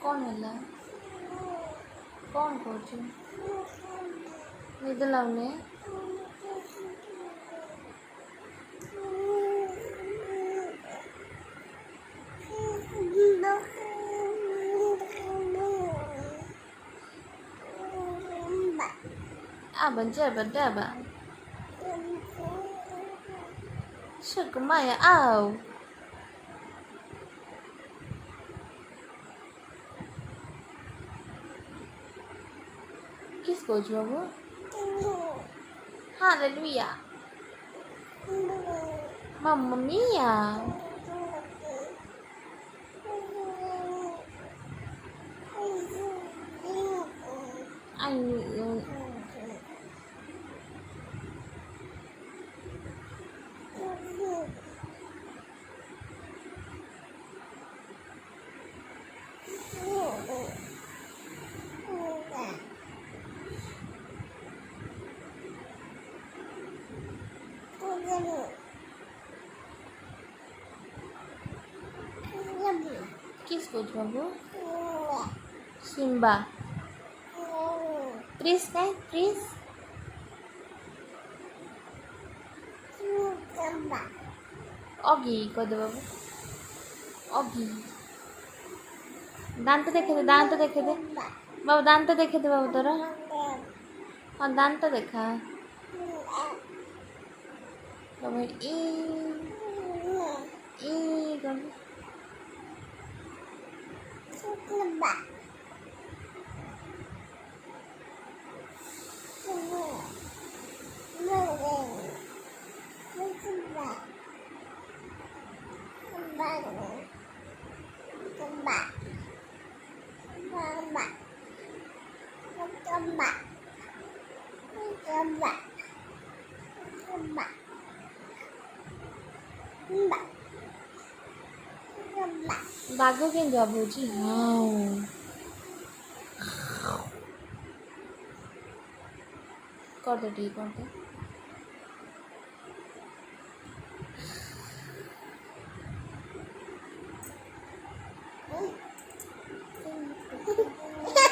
कौन है कौन कौन निद लाउने Abang jabat dabat. Segemaya au. Kisko babu? Hallelujah. Mamma mia. Anh Kisko babu? Simba. Tris kan? Tris? Ogi কই দে বাবু অগি দান্ত দেখে দে বাবু দান্ত দেখে দে বাবু তোরা হ্যাঁ দান্ত দেখা বাবু ই কর Bago kan babu ji wow कर दे ठीक कर दे